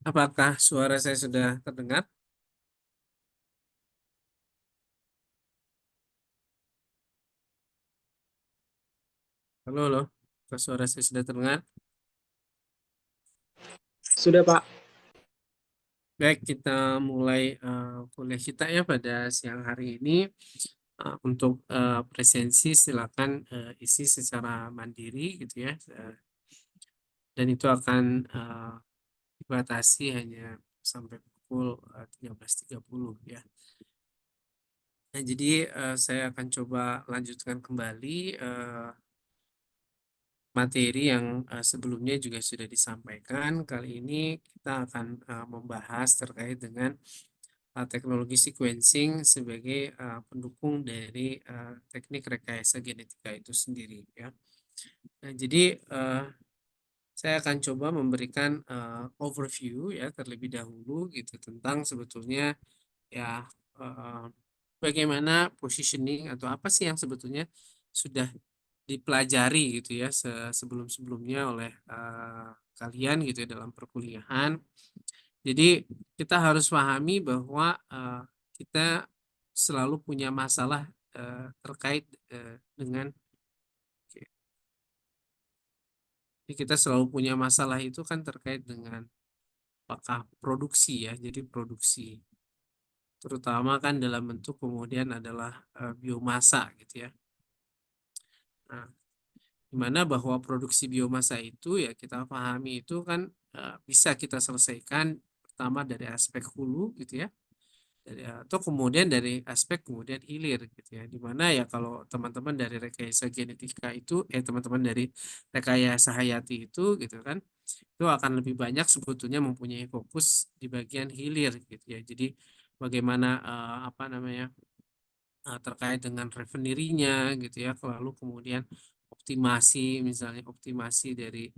Apakah suara saya sudah terdengar? Halo, halo. Apakah suara saya sudah terdengar? Sudah, Pak. Baik, kita mulai kuliah kita ya pada siang hari ini. Untuk presensi silakan isi secara mandiri gitu ya. Dan itu akan dibatasi hanya sampai pukul 13.30 ya. Nah, jadi saya akan coba lanjutkan kembali materi yang sebelumnya juga sudah disampaikan. Kali ini kita akan membahas terkait dengan teknologi sequencing sebagai pendukung dari teknik rekayasa genetika itu sendiri ya. Nah, jadi saya akan coba memberikan overview ya terlebih dahulu gitu tentang sebetulnya ya eh, bagaimana positioning atau apa sih yang sebetulnya sudah dipelajari gitu ya sebelum-sebelumnya oleh kalian gitu ya dalam perkuliahan. Jadi kita harus pahami bahwa kita selalu punya masalah terkait dengan jadi kita selalu punya masalah itu kan terkait dengan apakah produksi ya. Jadi produksi terutama kan dalam bentuk kemudian adalah biomasa gitu ya. Nah, di mana bahwa produksi biomasa itu ya kita pahami itu kan bisa kita selesaikan pertama dari aspek hulu gitu ya atau kemudian dari aspek kemudian hilir gitu ya di mana ya kalau teman-teman dari rekayasa genetika itu teman-teman dari rekayasa hayati itu gitu kan itu akan lebih banyak sebetulnya mempunyai fokus di bagian hilir gitu ya jadi bagaimana apa namanya terkait dengan revenue-nya gitu ya lalu kemudian optimasi misalnya optimasi dari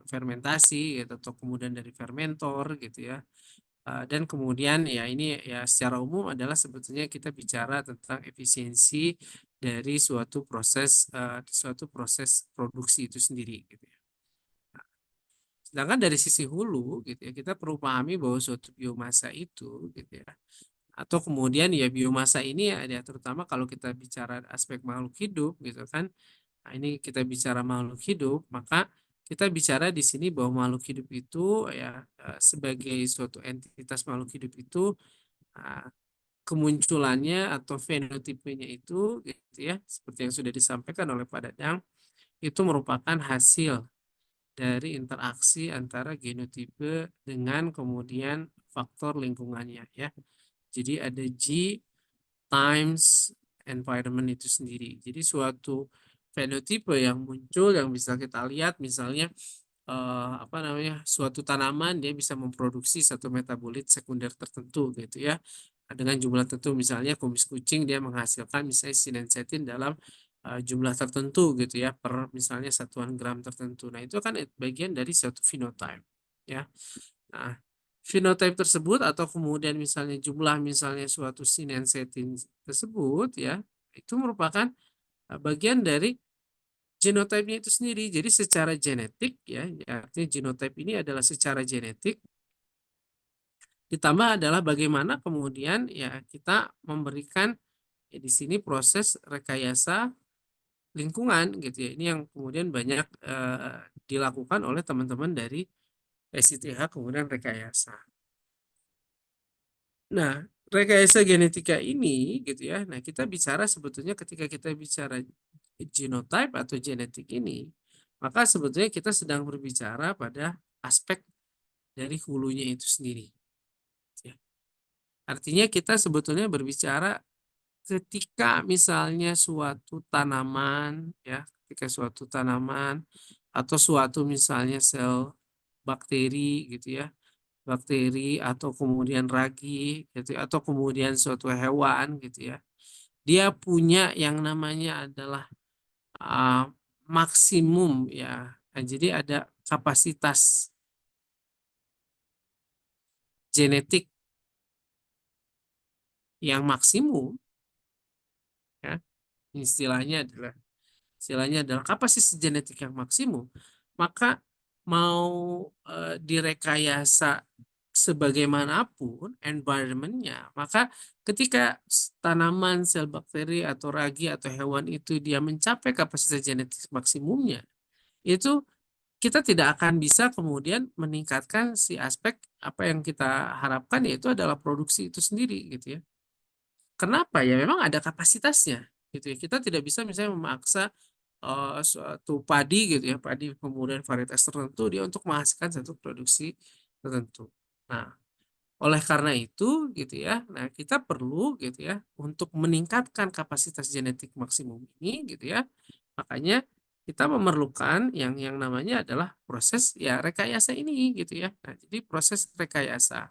fermentasi gitu, atau kemudian dari fermentor gitu ya. Dan kemudian ya ini ya secara umum adalah sebetulnya kita bicara tentang efisiensi dari suatu proses produksi itu sendiri gitu ya. Sedangkan dari sisi hulu gitu ya kita perlu pahami bahwa suatu biomasa itu gitu ya atau kemudian ya biomasa ini ya terutama kalau kita bicara aspek makhluk hidup gitu kan. Nah, ini kita bicara makhluk hidup, maka kita bicara di sini bahwa makhluk hidup itu ya sebagai suatu entitas makhluk hidup itu eh, kemunculannya atau fenotipenya itu gitu ya, seperti yang sudah disampaikan oleh Pak Dadang, itu merupakan hasil dari interaksi antara genotipe dengan kemudian faktor lingkungannya ya. Jadi ada G times environment itu sendiri. Jadi suatu fenotipe yang muncul yang bisa kita lihat misalnya apa namanya suatu tanaman dia bisa memproduksi satu metabolit sekunder tertentu gitu ya dengan jumlah tertentu misalnya kumis kucing dia menghasilkan misalnya sinensetin dalam jumlah tertentu gitu ya per misalnya satuan gram tertentu. Nah itu kan bagian dari suatu phenotype ya. Nah, phenotype tersebut atau kemudian misalnya jumlah misalnya suatu sinensetin tersebut ya, itu merupakan bagian dari genotipenya itu sendiri. Jadi secara genetik ya, artinya genotype ini adalah secara genetik ditambah adalah bagaimana kemudian ya kita memberikan ya, di sini proses rekayasa lingkungan gitu ya. Ini yang kemudian banyak dilakukan oleh teman-teman dari SITH kemudian rekayasa. Nah, rekayasa genetika ini gitu ya. Nah, kita bicara sebetulnya ketika kita bicara genotype atau genetik ini, maka sebetulnya kita sedang berbicara pada aspek dari hulunya itu sendiri. Ya. Artinya kita sebetulnya berbicara ketika misalnya suatu tanaman, ya, ketika suatu tanaman atau suatu misalnya sel bakteri gitu ya, bakteri atau kemudian ragi gitu ya, atau kemudian suatu hewan gitu ya dia punya yang namanya adalah uh, maksimum ya. Nah, jadi ada kapasitas genetik yang maksimum ya istilahnya adalah kapasitas genetik yang maksimum maka mau direkayasa sebagaimanapun environmentnya, maka ketika tanaman, sel bakteri atau ragi atau hewan itu dia mencapai kapasitas genetik maksimumnya, itu kita tidak akan bisa kemudian meningkatkan si aspek apa yang kita harapkan, yaitu adalah produksi itu sendiri gitu ya. Kenapa? Ya memang ada kapasitasnya gitu ya. Kita tidak bisa misalnya memaksa suatu padi gitu ya, padi kemudian varietas tertentu dia untuk menghasilkan satu produksi tertentu. Nah, oleh karena itu gitu ya, nah kita perlu gitu ya untuk meningkatkan kapasitas genetik maksimum ini gitu ya. Makanya kita memerlukan yang namanya adalah proses ya rekayasa ini gitu ya. Nah, jadi proses rekayasa.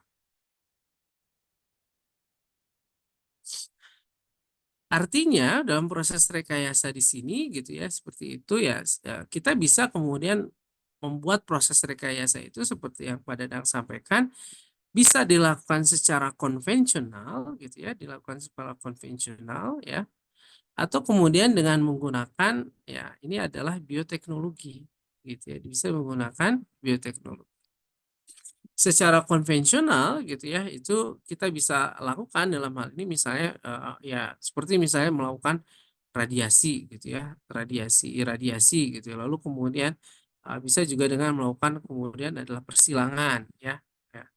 Artinya dalam proses rekayasa di sini gitu ya, seperti itu ya, kita bisa kemudian membuat proses rekayasa itu seperti yang Pak Dadang sampaikan, bisa dilakukan secara konvensional gitu ya, dilakukan secara konvensional ya, atau kemudian dengan menggunakan ya ini adalah bioteknologi gitu ya, bisa menggunakan bioteknologi. Secara konvensional gitu ya, itu kita bisa lakukan dalam hal ini misalnya ya seperti misalnya melakukan radiasi gitu ya, radiasi iradiasi gitu ya. Lalu kemudian bisa juga dengan melakukan kemudian adalah persilangan ya. Ya.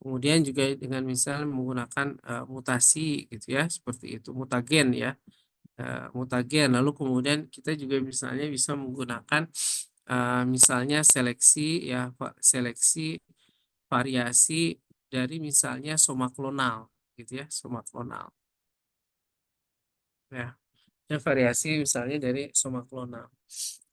Kemudian juga dengan misalnya menggunakan mutasi gitu ya, seperti itu mutagen ya, mutagen. Lalu kemudian kita juga misalnya bisa menggunakan misalnya seleksi ya, seleksi variasi dari misalnya soma klonal gitu ya, soma klonal ya. Ya, variasi misalnya dari soma klonal.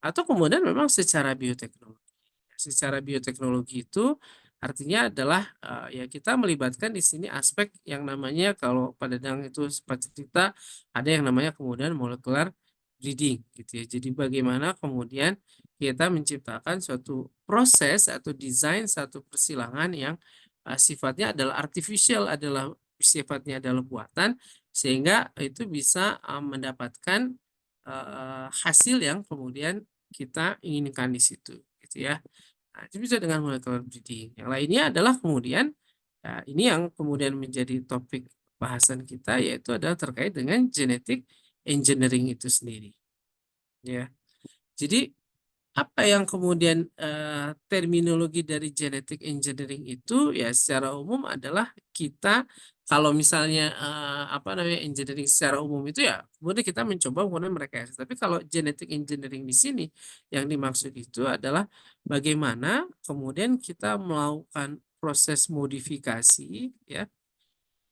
Atau kemudian memang secara bioteknologi. Secara bioteknologi itu artinya adalah ya kita melibatkan di sini aspek yang namanya kalau pada Dadang itu sempat cerita ada yang namanya kemudian molecular breeding gitu ya. Jadi bagaimana kemudian kita menciptakan suatu proses atau desain satu persilangan yang sifatnya adalah artificial, adalah sifatnya adalah buatan sehingga itu bisa mendapatkan hasil yang kemudian kita inginkan di situ gitu ya. Nah, itu bisa dengan molecular breeding. Yang lainnya adalah kemudian ya, ini yang kemudian menjadi topik bahasan kita yaitu adalah terkait dengan genetic engineering itu sendiri. Ya, jadi apa yang kemudian terminologi dari genetic engineering itu ya secara umum adalah kita kalau misalnya apa namanya engineering secara umum itu ya kemudian kita mencoba kemudian merekayasa. Tapi kalau genetic engineering di sini yang dimaksud itu adalah bagaimana kemudian kita melakukan proses modifikasi ya,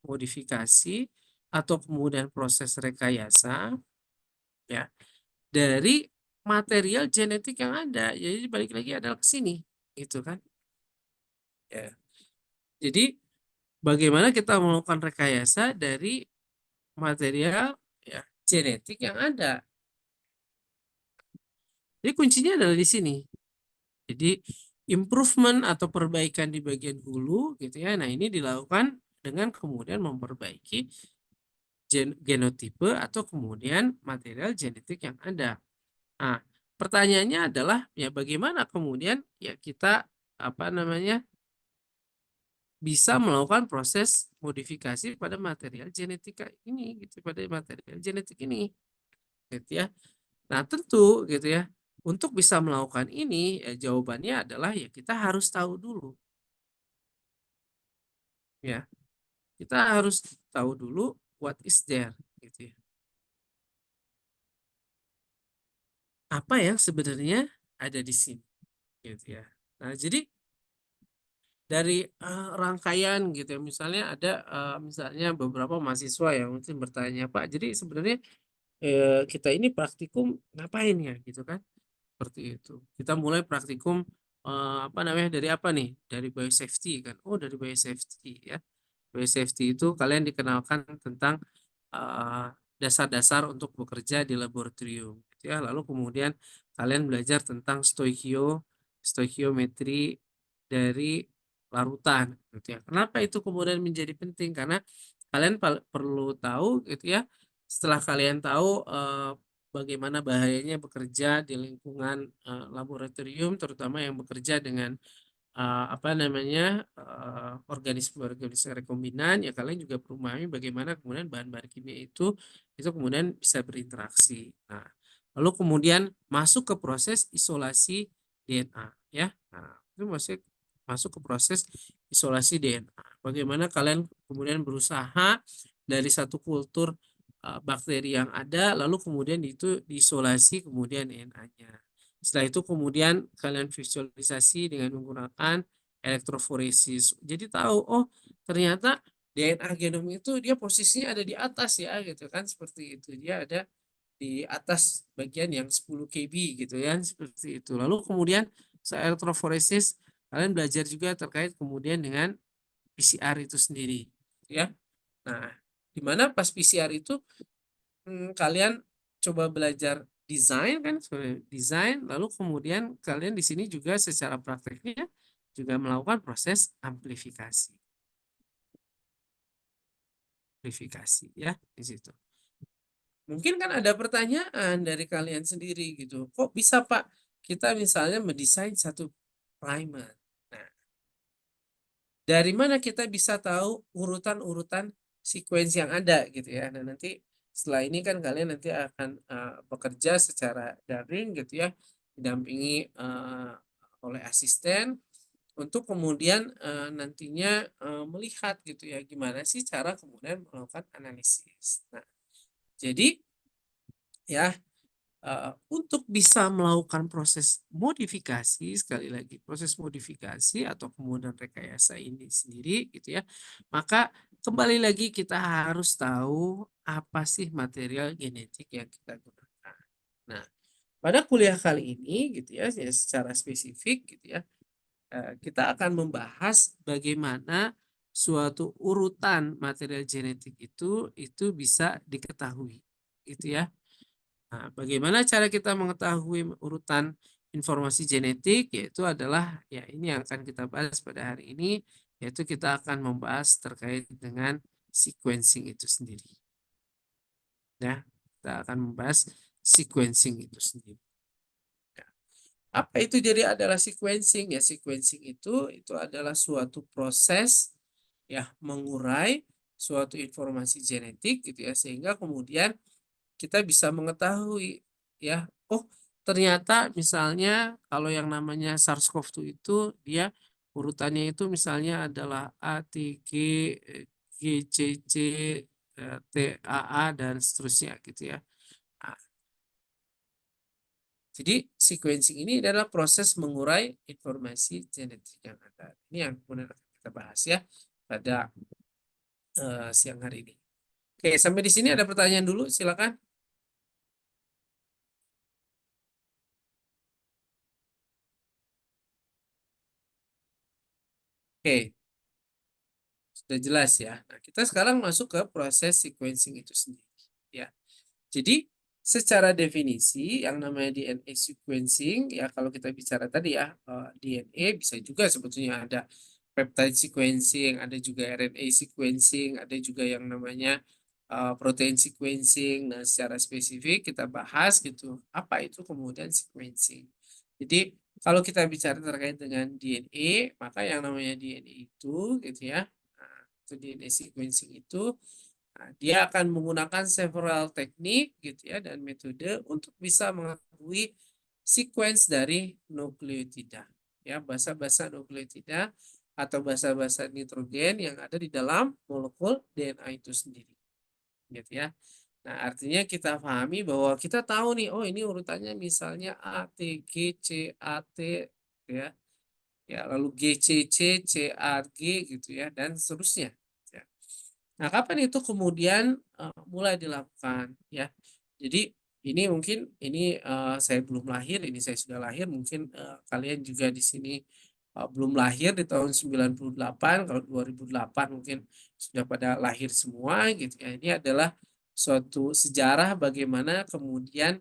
modifikasi atau kemudian proses rekayasa ya dari material genetik yang ada. Jadi balik lagi adalah ke sini, gitu kan? Ya. Jadi bagaimana kita melakukan rekayasa dari material ya genetik yang ada. Jadi kuncinya adalah di sini. Jadi improvement atau perbaikan di bagian hulu, gitu ya. Nah ini dilakukan dengan kemudian memperbaiki genotipe atau kemudian material genetik yang ada. Nah, pertanyaannya adalah ya bagaimana kemudian ya kita apa namanya bisa melakukan proses modifikasi pada material genetika ini gitu pada material genetik ini gitu ya. Nah, tentu gitu ya. Untuk bisa melakukan ini ya, jawabannya adalah ya kita harus tahu dulu ya. Kita harus tahu dulu what is there gitu ya. Apa yang sebenarnya ada di sini gitu ya. Nah, jadi dari rangkaian gitu ya misalnya ada misalnya beberapa mahasiswa yang mungkin bertanya Pak jadi sebenarnya kita ini praktikum ngapain ya gitu kan seperti itu kita mulai praktikum apa namanya dari apa nih dari biosafety kan oh dari biosafety ya biosafety itu kalian dikenalkan tentang eh, dasar-dasar untuk bekerja di laboratorium gitu ya lalu kemudian kalian belajar tentang stoikiometri dari larutan gitu ya. Kenapa itu kemudian menjadi penting? Karena kalian perlu tahu gitu ya. Setelah kalian tahu bagaimana bahayanya bekerja di lingkungan laboratorium, terutama yang bekerja dengan apa namanya organisme-organisme rekombinan. Ya kalian juga perlu memahami bagaimana kemudian bahan-bahan kimia itu kemudian bisa berinteraksi. Nah, lalu kemudian masuk ke proses isolasi DNA ya. Nah, itu masuk ke proses isolasi DNA. Bagaimana kalian kemudian berusaha dari satu kultur bakteri yang ada, lalu kemudian itu diisolasi kemudian DNA-nya. Setelah itu kemudian kalian visualisasi dengan menggunakan elektroforesis. Jadi tahu, oh ternyata DNA genom itu dia posisinya ada di atas ya gitu kan, seperti itu. Dia ada di atas bagian yang 10 kb gitu ya, seperti itu. Lalu kemudian saya elektroforesis kalian belajar juga terkait kemudian dengan PCR itu sendiri ya. Nah, di mana pas PCR itu kalian coba belajar desain kan, desain, lalu kemudian kalian di sini juga secara prakteknya juga melakukan proses amplifikasi. Amplifikasi ya di situ. Mungkin kan ada pertanyaan dari kalian sendiri gitu. Kok bisa Pak kita misalnya mendesain satu primer? Nah, dari mana kita bisa tahu urutan-urutan sequence yang ada gitu ya. Nah, nanti setelah ini kan kalian nanti akan bekerja secara daring gitu ya, didampingi oleh asisten untuk kemudian nantinya melihat gitu ya gimana sih cara kemudian melakukan analisis. Nah, jadi ya untuk bisa melakukan proses modifikasi, sekali lagi proses modifikasi atau kemudian rekayasa ini sendiri gitu ya, maka kembali lagi kita harus tahu apa sih material genetik yang kita gunakan. Nah, pada kuliah kali ini gitu ya, secara spesifik gitu ya, kita akan membahas bagaimana suatu urutan material genetik itu bisa diketahui gitu ya. Nah, bagaimana cara kita mengetahui urutan informasi genetik? Yaitu adalah ya ini yang akan kita bahas pada hari ini, yaitu kita akan membahas terkait dengan sequencing itu sendiri. Ya, kita akan membahas sequencing itu sendiri. Ya. Apa itu jadi adalah sequencing? Ya, sequencing itu adalah suatu proses ya mengurai suatu informasi genetik gitu ya, sehingga kemudian kita bisa mengetahui ya, oh ternyata misalnya kalau yang namanya SARS-CoV-2 itu dia urutannya itu misalnya adalah A, T, G, C, T, A, dan seterusnya gitu ya. Nah, jadi sequencing ini adalah proses mengurai informasi genetik yang ada. Ini yang kemudian akan kita bahas ya pada siang hari ini. Oke, sampai di sini ada pertanyaan dulu, silakan. Oke, sudah jelas ya. Nah, kita sekarang masuk ke proses sequencing itu sendiri. Ya, jadi secara definisi yang namanya DNA sequencing ya kalau kita bicara tadi ya DNA bisa juga sebetulnya ada peptide sequencing, ada juga RNA sequencing, ada juga yang namanya protein sequencing. Nah, secara spesifik kita bahas gitu apa itu kemudian sequencing. Jadi kalau kita bicara terkait dengan DNA, maka yang namanya DNA itu gitu ya, itu DNA sequencing itu dia akan menggunakan several teknik gitu ya dan metode untuk bisa mengetahui sequence dari nukleotida ya, basa-basa nukleotida atau basa-basa nitrogen yang ada di dalam molekul DNA itu sendiri gitu ya. Nah, artinya kita pahami bahwa kita tahu nih, oh ini urutannya misalnya A, T, G, C, A, T ya. Ya, lalu G, C, C, C, A, G gitu ya dan seterusnya. Ya. Nah, kapan itu kemudian mulai dilakukan ya? Jadi ini mungkin ini saya belum lahir, ini saya sudah lahir, mungkin kalian juga di sini belum lahir di tahun 98, kalau 2008 mungkin sudah pada lahir semua gitu ya. Ini adalah suatu sejarah bagaimana kemudian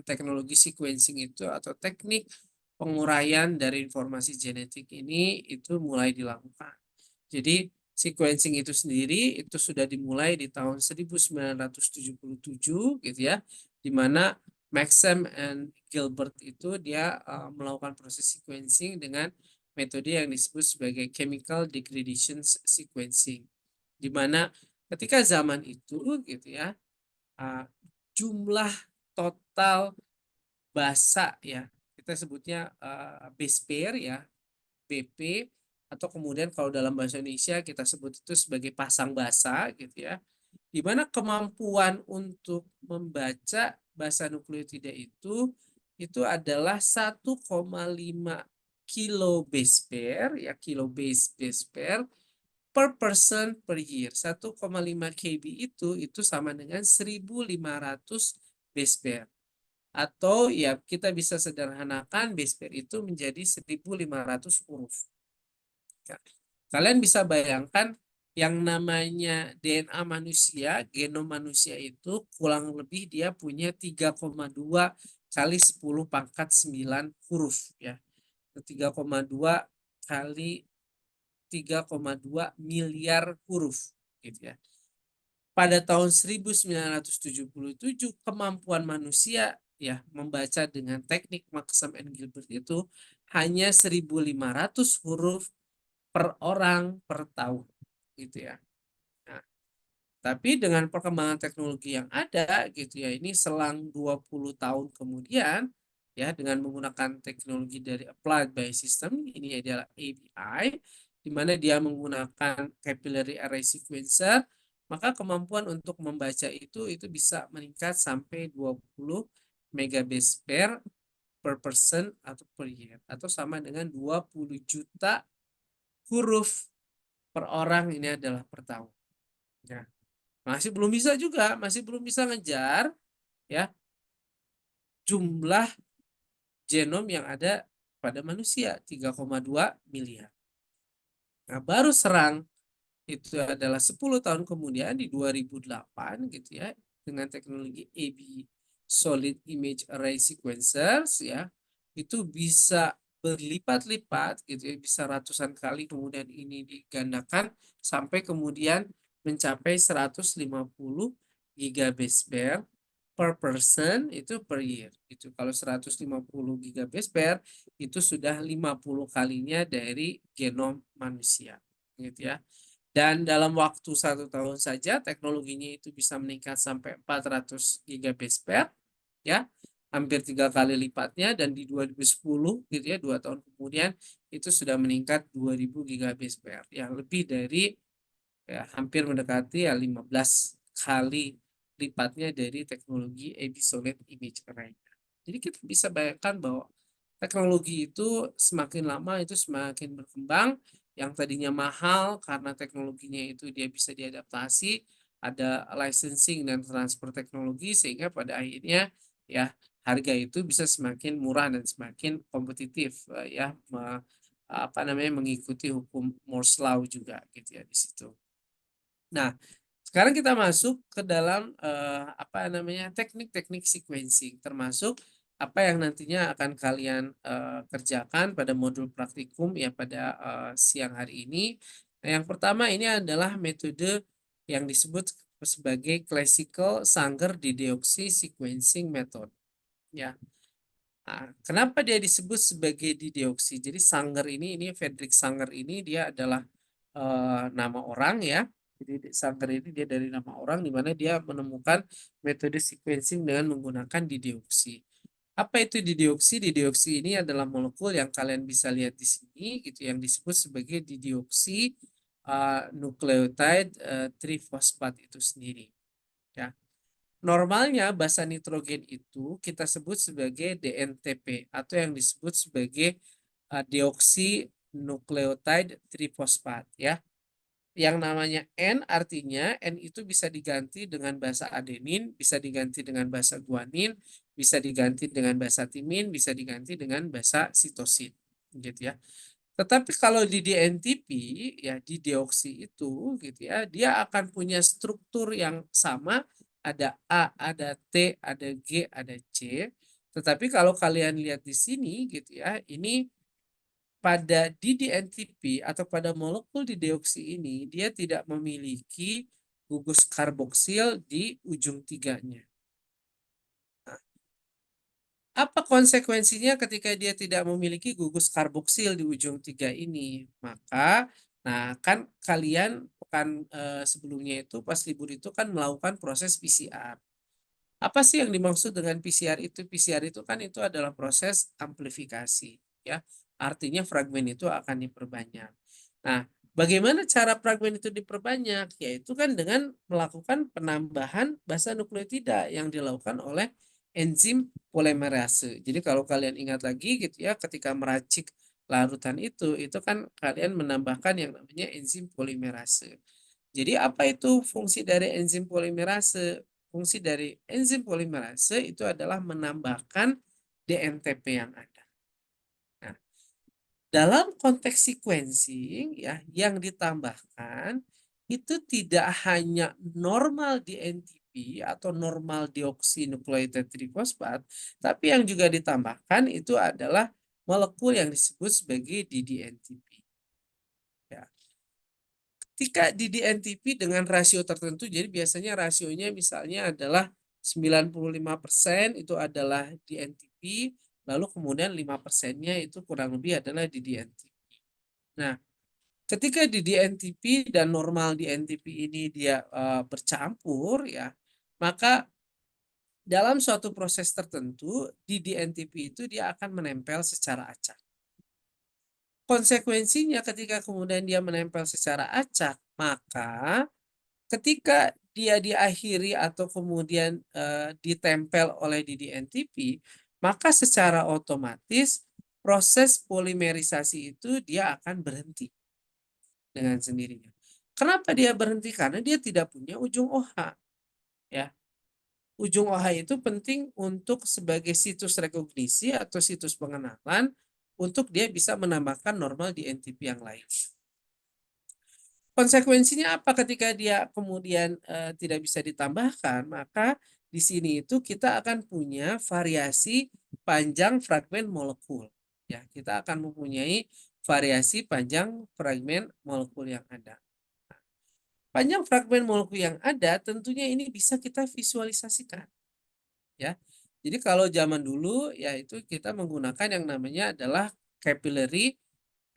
teknologi sequencing itu atau teknik penguraian dari informasi genetik ini itu mulai dilakukan. Jadi sequencing itu sendiri itu sudah dimulai di tahun 1977 gitu ya, di mana Maxam and Gilbert itu dia melakukan proses sequencing dengan metode yang disebut sebagai chemical degradation sequencing, di mana ketika zaman itu gitu ya, jumlah total basa ya, kita sebutnya base pair ya, BP, atau kemudian kalau dalam bahasa Indonesia kita sebut itu sebagai pasang basa gitu ya, di mana kemampuan untuk membaca basa nukleotida itu adalah 1,5 kilo base pair ya, kilo base pair per person per year. 1,5 KB itu sama dengan 1.500 base pair. Atau ya kita bisa sederhanakan base pair itu menjadi 1.500 huruf. Ya. Kalian bisa bayangkan yang namanya DNA manusia, genom manusia itu kurang lebih dia punya 3,2 kali 10 pangkat 9 huruf ya. 3,2 kali 3,2 miliar huruf gitu ya. Pada tahun 1977 kemampuan manusia ya membaca dengan teknik Maxam and Gilbert itu hanya 1.500 huruf per orang per tahun gitu ya. Nah, tapi dengan perkembangan teknologi yang ada gitu ya, ini selang 20 tahun kemudian ya, dengan menggunakan teknologi dari Applied Biosystem, ini adalah ABI, di mana dia menggunakan capillary array sequencer, maka kemampuan untuk membaca itu bisa meningkat sampai 20 megabase pair per person atau per year, atau sama dengan 20 juta huruf per orang, ini adalah per tahun. Ya. Masih belum bisa juga, masih belum bisa ngejar ya jumlah genom yang ada pada manusia 3,2 miliar. Nah, baru serang itu adalah 10 tahun kemudian di 2008 gitu ya, dengan teknologi AB Solid Image Array Sequencers ya, itu bisa berlipat-lipat gitu ya, bisa ratusan kali kemudian ini digandakan sampai kemudian mencapai 150 gigabase pair per person itu per year. Itu kalau 150 gigabase pair itu sudah 50 kalinya dari genom manusia gitu ya. Dan dalam waktu 1 tahun saja teknologinya itu bisa meningkat sampai 400 gigabase pair ya, hampir 3 kali lipatnya, dan di 2010 gitu ya, 2 tahun kemudian itu sudah meningkat 2000 gigabase pair yang lebih dari ya, hampir mendekati ya 15 kali lipatnya dari teknologi Solid Image Array. Jadi kita bisa bayangkan bahwa teknologi itu semakin lama itu semakin berkembang, yang tadinya mahal karena teknologinya itu dia bisa diadaptasi, ada licensing dan transfer teknologi, sehingga pada akhirnya ya harga itu bisa semakin murah dan semakin kompetitif ya, apa namanya, mengikuti hukum Moore's Law juga gitu ya di situ. Nah, sekarang kita masuk ke dalam apa namanya, teknik-teknik sequencing, termasuk apa yang nantinya akan kalian kerjakan pada modul praktikum ya pada siang hari ini. Nah, yang pertama ini adalah metode yang disebut sebagai classical Sanger dideoxy sequencing method ya. Nah, kenapa dia disebut sebagai dideoksi? Jadi Sanger ini Frederick Sanger ini dia adalah nama orang ya. Jadi Sanger ini dia dari nama orang, di mana dia menemukan metode sequencing dengan menggunakan dideoksi. Apa itu dideoksi? Dideoksi ini adalah molekul yang kalian bisa lihat di sini gitu, yang disebut sebagai dideoksi nucleotide trifosfat itu sendiri. Ya. Normalnya basa nitrogen itu kita sebut sebagai DNTP atau yang disebut sebagai deoxynukleotide trifosfat ya. Yang namanya N, artinya N itu bisa diganti dengan basa adenin, bisa diganti dengan basa guanin, bisa diganti dengan basa timin, bisa diganti dengan basa sitosin gitu ya. Tetapi kalau di DNTP ya, di deoksi itu gitu ya, dia akan punya struktur yang sama, ada A, ada T, ada G, ada C. Tetapi kalau kalian lihat di sini gitu ya, ini pada di DNTP atau pada molekul di deoksi ini dia tidak memiliki gugus karboksil di ujung tiganya. Apa konsekuensinya ketika dia tidak memiliki gugus karboksil di ujung 3 ini? Maka, nah kan kalian pekan sebelumnya itu pas libur itu kan melakukan proses PCR. Apa sih yang dimaksud dengan PCR itu? PCR itu kan itu adalah proses amplifikasi, ya. Artinya fragmen itu akan diperbanyak. Nah, bagaimana cara fragmen itu diperbanyak? Yaitu kan dengan melakukan penambahan basa nukleotida yang dilakukan oleh enzim polimerase. Jadi kalau kalian ingat lagi gitu ya, ketika meracik larutan itu kan kalian menambahkan yang namanya enzim polimerase. Jadi apa itu fungsi dari enzim polimerase? Fungsi dari enzim polimerase itu adalah menambahkan DNTP yang ada. Nah, dalam konteks sequencing ya yang ditambahkan itu tidak hanya normal DNTP atau normal deoxynukleotide trifosfat, tapi yang juga ditambahkan itu adalah molekul yang disebut sebagai DDNTP. Ya. Ketika DDNTP dengan rasio tertentu, jadi biasanya rasionya misalnya adalah 95% itu adalah DNTP, lalu kemudian 5%-nya itu kurang lebih adalah DDNTP. Nah, ketika DDNTP dan normal DNTP ini dia bercampur ya, maka dalam suatu proses tertentu DDNTP itu dia akan menempel secara acak. Konsekuensinya ketika kemudian dia menempel secara acak, maka ketika dia diakhiri atau kemudian ditempel oleh DDNTP, maka secara otomatis proses polimerisasi itu dia akan berhenti dengan sendirinya. Kenapa dia berhenti? Karena dia tidak punya ujung OH. Ya, ujung OH itu penting untuk sebagai situs rekognisi atau situs pengenalan untuk dia bisa menambahkan normal DNTP yang lain. Konsekuensinya apa ketika dia kemudian tidak bisa ditambahkan? Maka di sini itu kita akan punya variasi panjang fragmen molekul. Ya, kita akan mempunyai variasi panjang fragmen molekul yang ada. Panjang fragmen molekul yang ada tentunya ini bisa kita visualisasikan. Ya, jadi kalau zaman dulu ya itu kita menggunakan yang namanya adalah capillary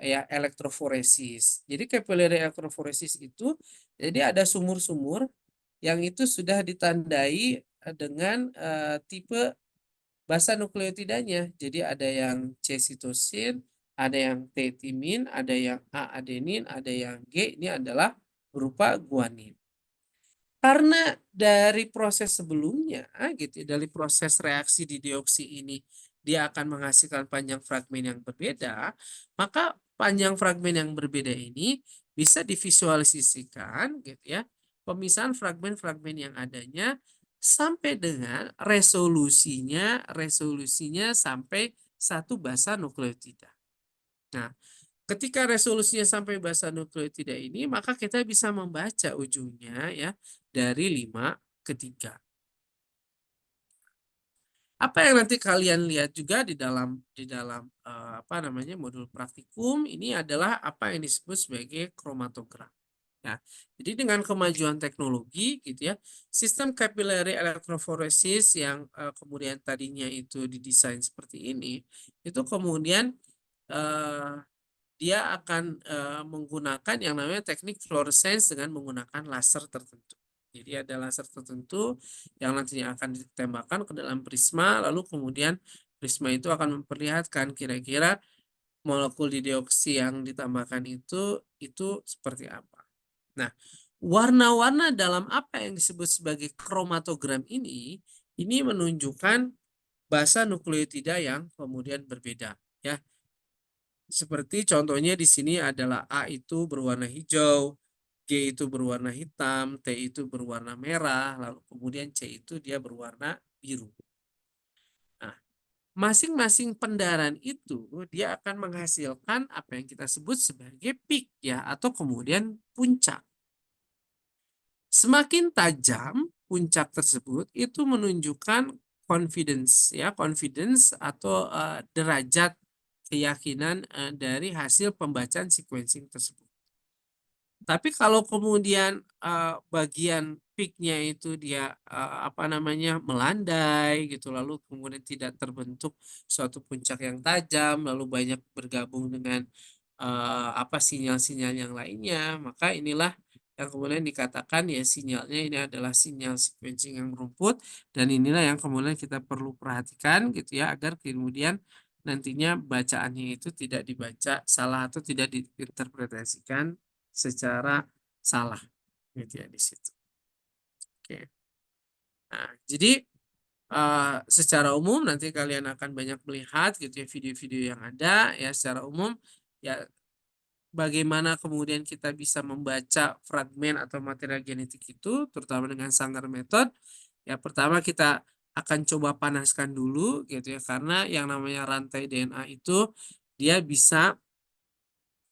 ya elektroforesis. Jadi capillary elektroforesis itu jadi ada sumur-sumur yang itu sudah ditandai dengan tipe basa nukleotidanya. Jadi ada yang C sitosin, ada yang T timin, ada yang A adenin, ada yang G ini adalah berupa guanin. Karena dari proses sebelumnya gitu, dari proses reaksi di dioksi ini dia akan menghasilkan panjang fragmen yang berbeda, maka panjang fragmen yang berbeda ini bisa divisualisasikan gitu ya, pemisahan fragmen-fragmen yang adanya sampai dengan resolusinya sampai 1 basa nukleotida. Nah, ketika resolusinya sampai basa nukleotida ini, maka kita bisa membaca ujungnya ya dari 5 ke 3. Apa yang nanti kalian lihat juga di dalam apa namanya modul praktikum ini adalah apa yang disebut sebagai kromatogram. Ya, jadi dengan kemajuan teknologi gitu ya, sistem capillary electrophoresis yang kemudian tadinya itu didesain seperti ini, itu kemudian eh, dia akan menggunakan yang namanya teknik fluorescence dengan menggunakan laser tertentu. Jadi ada laser tertentu yang nantinya akan ditembakkan ke dalam prisma, lalu kemudian prisma itu akan memperlihatkan kira-kira molekul dioksi yang ditambahkan itu seperti apa. Nah, warna-warna dalam apa yang disebut sebagai kromatogram ini menunjukkan basa nukleotida yang kemudian berbeda, ya. Seperti contohnya di sini adalah A itu berwarna hijau, G itu berwarna hitam, T itu berwarna merah, lalu kemudian C itu dia berwarna biru. Nah, masing-masing pendaran itu dia akan menghasilkan apa yang kita sebut sebagai peak ya atau kemudian puncak. Semakin tajam puncak tersebut itu menunjukkan confidence atau derajat keyakinan dari hasil pembacaan sequencing tersebut. Tapi kalau kemudian bagian peaknya itu dia apa namanya melandai gitu, lalu kemudian tidak terbentuk suatu puncak yang tajam, lalu banyak bergabung dengan apa sinyal-sinyal yang lainnya, maka inilah yang kemudian dikatakan ya sinyalnya ini adalah sinyal sequencing yang rumput, dan inilah yang kemudian kita perlu perhatikan gitu ya agar kemudian nantinya bacaannya itu tidak dibaca salah atau tidak diinterpretasikan secara salah gitu ya di situ. Oke. Nah, jadi secara umum nanti kalian akan banyak melihat gitu ya video-video yang ada ya secara umum ya bagaimana kemudian kita bisa membaca fragmen atau material genetik itu terutama dengan Sanger method. Ya pertama kita akan coba panaskan dulu gitu ya karena yang namanya rantai DNA itu dia bisa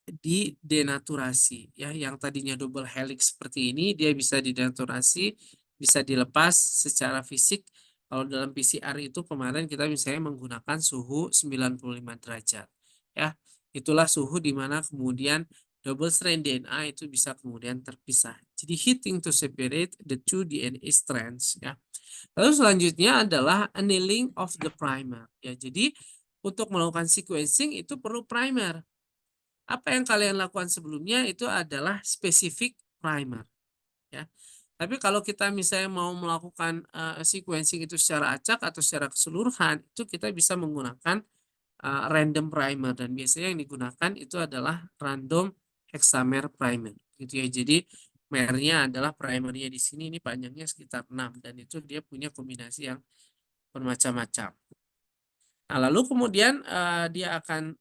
didenaturasi ya yang tadinya double helix seperti ini dia bisa didenaturasi bisa dilepas secara fisik. Kalau dalam PCR itu kemarin kita misalnya menggunakan suhu 95 derajat ya, itulah suhu di mana kemudian double strand DNA itu bisa kemudian terpisah, jadi heating to separate the two DNA strands ya. Lalu selanjutnya adalah annealing of the primer ya, jadi untuk melakukan sequencing itu perlu primer. Apa yang kalian lakukan sebelumnya itu adalah spesifik primer ya. Tapi kalau kita misalnya mau melakukan sequencing itu secara acak atau secara keseluruhan, itu kita bisa menggunakan random primer dan biasanya yang digunakan itu adalah random hexamer primer gitu ya. Jadi mernya adalah primernya di sini ini panjangnya sekitar 6 dan itu dia punya kombinasi yang bermacam-macam. Nah, lalu kemudian dia akan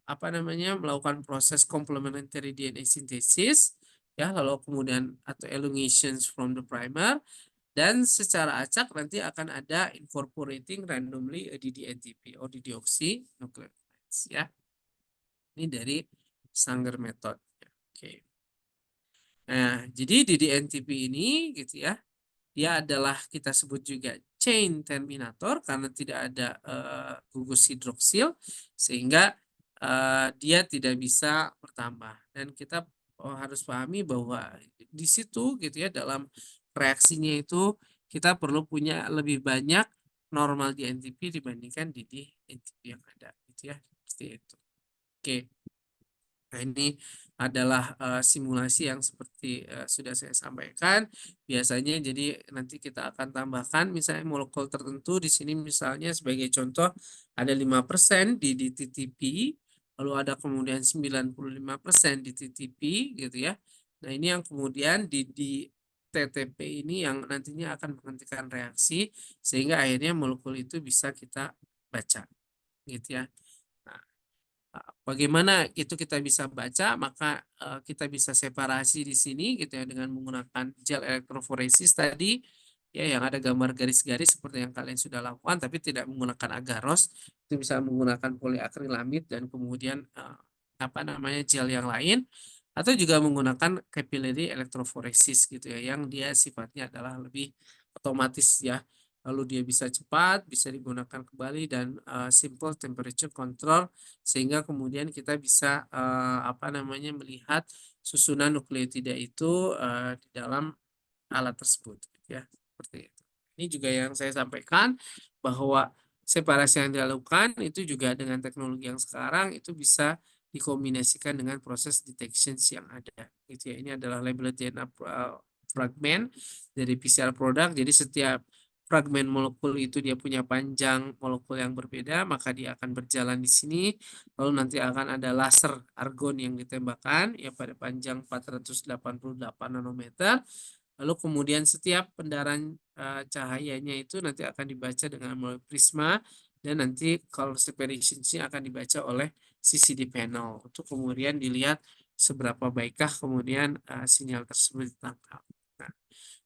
apa namanya melakukan proses complementary DNA synthesis ya, lalu kemudian atau elongations from the primer dan secara acak nanti akan ada incorporating randomly DDNTP or dideoxynucleotides ya. Ini dari Sanger method. Oke. Nah, jadi DDNTP ini gitu ya dia adalah kita sebut juga chain terminator karena tidak ada gugus hidroksil sehingga dia tidak bisa bertambah dan kita harus pahami bahwa di situ gitu ya dalam reaksinya itu kita perlu punya lebih banyak normal di NTP dibandingkan di NTP yang ada gitu ya seperti itu. Oke. Nah, ini adalah simulasi yang seperti sudah saya sampaikan. Biasanya jadi nanti kita akan tambahkan misalnya molekul tertentu di sini misalnya sebagai contoh ada 5% di TTP, lalu ada kemudian 95% di TTP gitu ya. Nah, ini yang kemudian di TTP ini yang nantinya akan menghentikan reaksi sehingga akhirnya molekul itu bisa kita baca gitu ya. Nah, bagaimana itu kita bisa baca, maka kita bisa separasi di sini gitu ya dengan menggunakan gel elektroforesis tadi ya yang ada gambar garis-garis seperti yang kalian sudah lakukan tapi tidak menggunakan agaros, itu bisa menggunakan poliakrilamid dan kemudian apa namanya gel yang lain atau juga menggunakan capillary elektroforesis gitu ya yang dia sifatnya adalah lebih otomatis ya. Lalu dia bisa cepat, bisa digunakan kembali dan simple temperature control sehingga kemudian kita bisa apa namanya melihat susunan nukleotida itu di dalam alat tersebut gitu ya seperti itu. Ini juga yang saya sampaikan bahwa separasi yang dilakukan itu juga dengan teknologi yang sekarang itu bisa dikombinasikan dengan proses detection yang ada gitu ya. Ini adalah labeled DNA fragment dari PCR produk, jadi setiap fragmen molekul itu dia punya panjang molekul yang berbeda, maka dia akan berjalan di sini. Lalu nanti akan ada laser argon yang ditembakkan ya pada panjang 488 nanometer. Lalu kemudian setiap pendaran cahayanya itu nanti akan dibaca dengan melalui prisma dan nanti color separation-nya akan dibaca oleh CCD panel untuk kemudian dilihat seberapa baikkah kemudian sinyal tersebut ditangkap. Nah,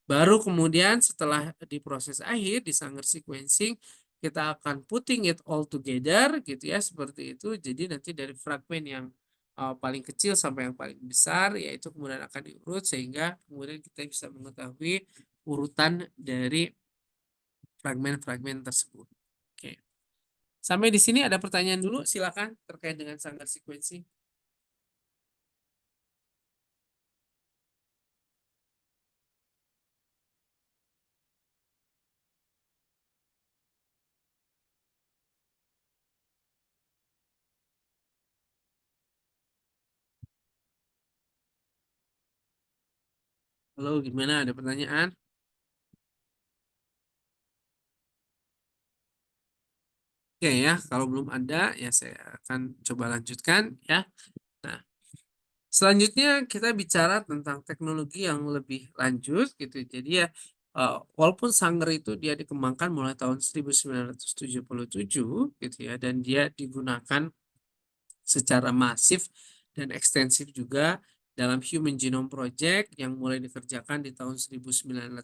baru kemudian setelah di proses akhir di Sanger sequencing kita akan putting it all together gitu ya seperti itu. Jadi nanti dari fragmen yang paling kecil sampai yang paling besar yaitu kemudian akan diurut sehingga kemudian kita bisa mengetahui urutan dari fragmen-fragmen tersebut. Oke. Sampai di sini ada pertanyaan dulu silakan, terkait dengan Sanger sequencing. Halo, gimana? Ada pertanyaan? Oke ya, kalau belum ada ya saya akan coba lanjutkan ya. Nah, selanjutnya kita bicara tentang teknologi yang lebih lanjut gitu. Jadi ya, walaupun sangger itu dia dikembangkan mulai tahun 1977 gitu ya, dan dia digunakan secara masif dan ekstensif juga dalam Human Genome Project yang mulai dikerjakan di tahun 1987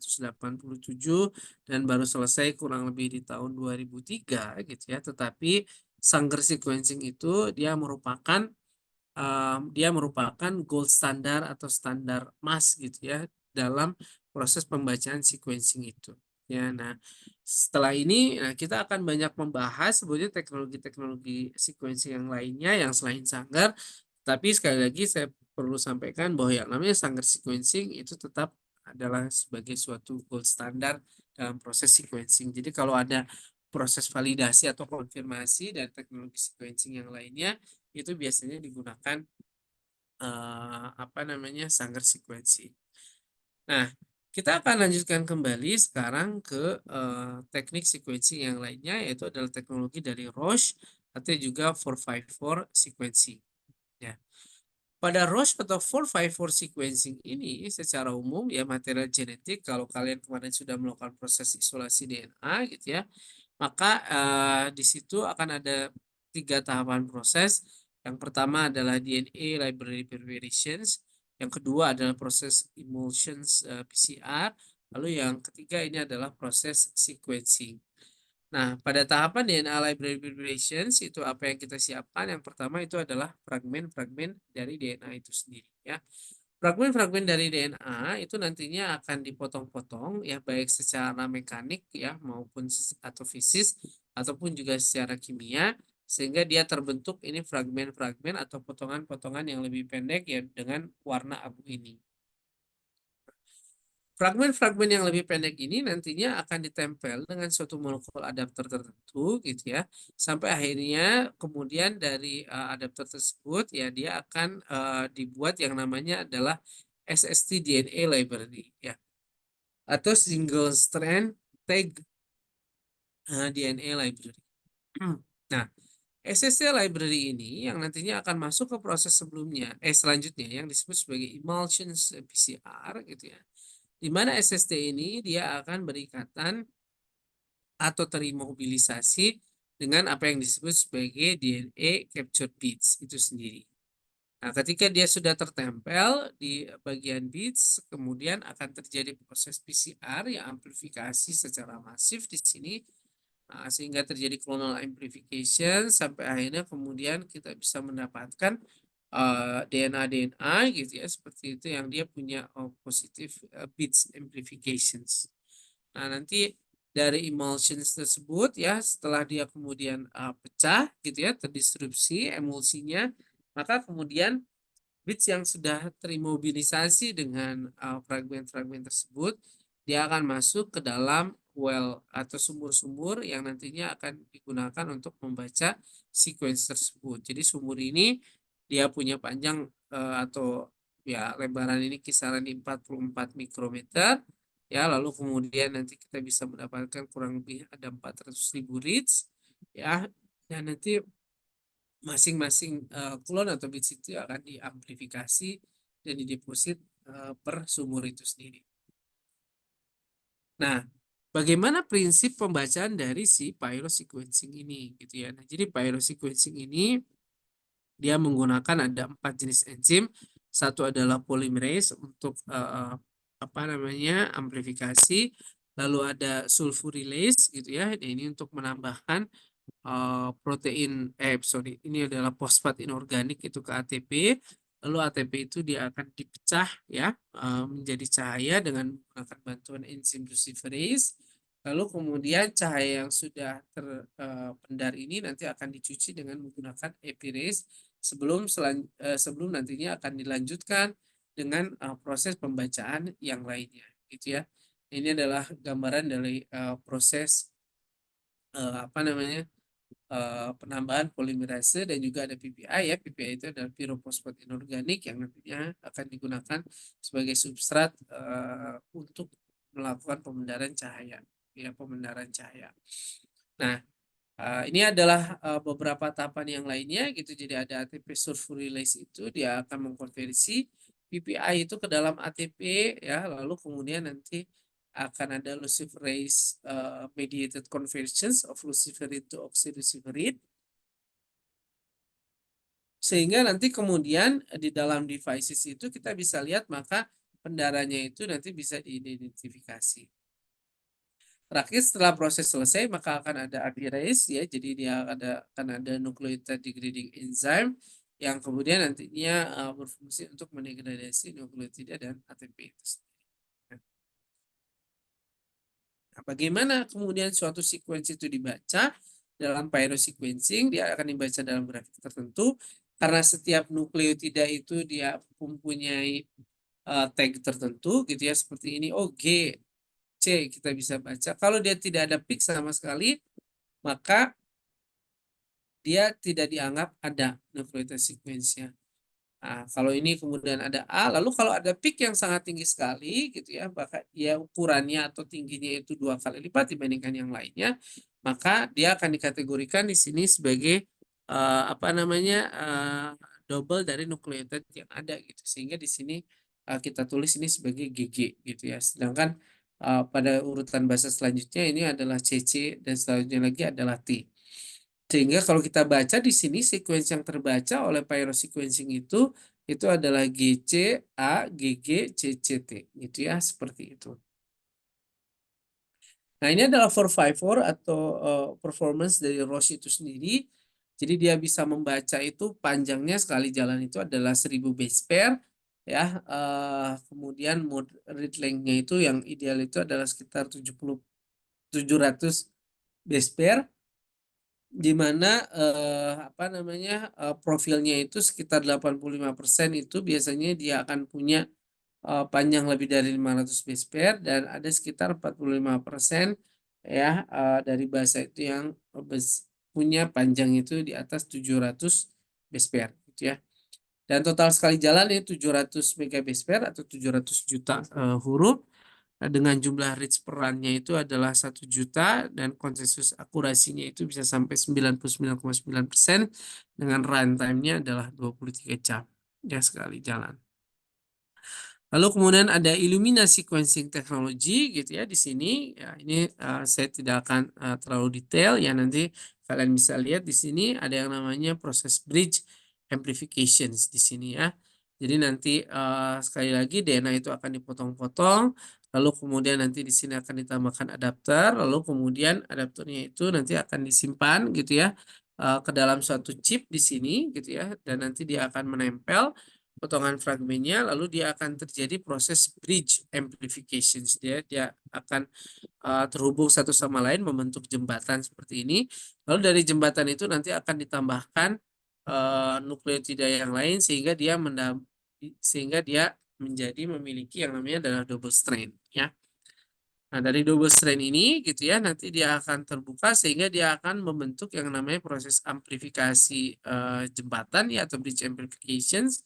dan baru selesai kurang lebih di tahun 2003 gitu ya. Tetapi Sanger sequencing itu dia merupakan gold standar atau standar emas gitu ya dalam proses pembacaan sequencing itu. Ya, nah setelah ini kita akan banyak membahas sebetulnya teknologi-teknologi sequencing yang lainnya yang selain Sanger. Tapi sekali lagi saya perlu sampaikan bahwa yang namanya Sanger sequencing itu tetap adalah sebagai suatu gold standar dalam proses sequencing. Jadi kalau ada proses validasi atau konfirmasi dari teknologi sequencing yang lainnya itu biasanya digunakan apa namanya Sanger sequencing. Nah, kita akan lanjutkan kembali sekarang ke teknik sequencing yang lainnya yaitu adalah teknologi dari Roche atau juga 454 sequencing. Ya. Pada Roche atau 454 sequencing ini secara umum ya material genetik kalau kalian kemarin sudah melakukan proses isolasi DNA gitu ya, maka di situ akan ada 3 tahapan proses. Yang pertama adalah DNA library preparations, yang kedua adalah proses emulsions PCR, lalu yang ketiga ini adalah proses sequencing. Nah, pada tahapan DNA library preparations itu apa yang kita siapkan? Yang pertama itu adalah fragmen-fragmen dari DNA itu sendiri ya. Fragmen-fragmen dari DNA itu nantinya akan dipotong-potong ya baik secara mekanik ya maupun atau fisis ataupun juga secara kimia sehingga dia terbentuk ini fragmen-fragmen atau potongan-potongan yang lebih pendek ya dengan warna abu ini. Fragmen-fragmen yang lebih pendek ini nantinya akan ditempel dengan suatu molekul adapter tertentu gitu ya. Sampai akhirnya kemudian dari adapter tersebut ya dia akan dibuat yang namanya adalah SST DNA library ya atau single strand tag DNA library. Nah, SST library ini yang nantinya akan masuk ke proses selanjutnya yang disebut sebagai emulsions PCR gitu ya. Di mana SST ini dia akan berikatan atau terimobilisasi dengan apa yang disebut sebagai DNA capture bits itu sendiri. Nah, ketika dia sudah tertempel di bagian bits, kemudian akan terjadi proses PCR yang amplifikasi secara masif di sini, sehingga terjadi clonal amplification sampai akhirnya kemudian kita bisa mendapatkan DNA-DNA gitu ya seperti itu yang dia punya positif bits amplifications. Nah, nanti dari emulsions tersebut ya setelah dia kemudian pecah gitu ya, terdistrupsi emulsinya, maka kemudian bits yang sudah terimobilisasi dengan fragmen-fragmen tersebut, dia akan masuk ke dalam well atau sumur-sumur yang nantinya akan digunakan untuk membaca sequence tersebut. Jadi sumur ini dia punya panjang atau ya lebaran ini kisaran di 44 mikrometer. Ya, lalu kemudian nanti kita bisa mendapatkan kurang lebih ada 400.000 reads ya. Dan nanti masing-masing klon atau bits itu akan diamplifikasi dan dideposit per sumur itu sendiri. Nah, bagaimana prinsip pembacaan dari si pyrosequencing ini gitu ya. Nah, jadi pyrosequencing ini dia menggunakan ada 4 jenis enzim. Satu adalah polymerase untuk apa namanya amplifikasi. Lalu ada sulfurylase gitu ya. Ini untuk menambahkan protein sorry ini adalah fosfat inorganik itu ke ATP. Lalu ATP itu dia akan dipecah ya menjadi cahaya dengan menggunakan bantuan enzim luciferase. Lalu kemudian cahaya yang sudah terpendar ini nanti akan dicuci dengan menggunakan epirase sebelum nantinya akan dilanjutkan dengan proses pembacaan yang lainnya gitu ya. Ini adalah gambaran dari proses apa namanya penambahan polimerase dan juga ada PPI ya. PPI itu adalah pyrophosphate inorganik yang nantinya akan digunakan sebagai substrat untuk melakukan pembendaran cahaya, ya pembendaran cahaya. Nah, ini adalah beberapa tahapan yang lainnya gitu. Jadi ada ATP sulfurylase itu dia akan mengkonversi PPI itu ke dalam ATP ya, lalu kemudian nanti akan ada luciferase mediated conversions of luciferin to oxyluciferin, sehingga nanti kemudian di dalam devices itu kita bisa lihat maka pendaranya itu nanti bisa diidentifikasi. Terakhir setelah proses selesai maka akan ada adirase ya, jadi dia akan ada nucleotide degrading enzyme yang kemudian nantinya berfungsi untuk mendegradasi nukleotida dan ATP itu sendiri. Nah, bagaimana kemudian suatu sequence itu dibaca dalam pyrosequencing? Dia akan dibaca dalam grafik tertentu karena setiap nukleotida itu dia mempunyai tag tertentu gitu ya, seperti ini. Oh, G, C kita bisa baca. Kalau dia tidak ada peak sama sekali, maka dia tidak dianggap ada nucleotide sequence-nya. Nah, kalau ini kemudian ada A, lalu kalau ada peak yang sangat tinggi sekali gitu ya, bahkan ya ukurannya atau tingginya itu 2 kali lipat dibandingkan yang lainnya, maka dia akan dikategorikan di sini sebagai apa namanya double dari nukleotida yang ada gitu. Sehingga di sini kita tulis ini sebagai GG gitu ya. Sedangkan pada urutan bahasa selanjutnya ini adalah CC dan selanjutnya lagi adalah T. Sehingga kalau kita baca di sini sequence yang terbaca oleh pyrosequencing itu adalah GC, A, GG, CCT gitu ya, seperti itu. Nah, ini adalah 454 atau performance dari Roche itu sendiri. Jadi dia bisa membaca itu panjangnya sekali jalan itu adalah 1000 base pair ya. Kemudian mode read length-nya itu yang ideal itu adalah sekitar 700 base pair, di mana apa namanya profilnya itu sekitar 85% itu biasanya dia akan punya panjang lebih dari 500 base pair dan ada sekitar 45% ya dari bahasa itu yang punya panjang itu di atas 700 base pair gitu ya. Dan total sekali jalan ini 700 mega base pair atau 700 juta huruf. Dengan jumlah reach perannya itu adalah 1 juta dan konsensus akurasinya itu bisa sampai 99,9% dengan runtime-nya adalah 23 jam ya sekali jalan. Lalu kemudian ada Illumina sequencing technology gitu ya di sini. Ya, ini saya tidak akan terlalu detail ya, nanti kalian bisa lihat di sini ada yang namanya proses bridge amplifications di sini ya. Jadi nanti sekali lagi DNA itu akan dipotong-potong, lalu kemudian nanti di sini akan ditambahkan adapter, lalu kemudian adapternya itu nanti akan disimpan gitu ya ke dalam suatu chip di sini gitu ya, dan nanti dia akan menempel potongan fragmennya, lalu dia akan terjadi proses bridge amplification. Dia akan terhubung satu sama lain membentuk jembatan seperti ini. Lalu dari jembatan itu nanti akan ditambahkan nukleotida yang lain sehingga dia menjadi memiliki yang namanya adalah double strand ya. Nah, dari double strand ini gitu ya, nanti dia akan terbuka sehingga dia akan membentuk yang namanya proses amplifikasi jembatan ya atau bridge amplifications,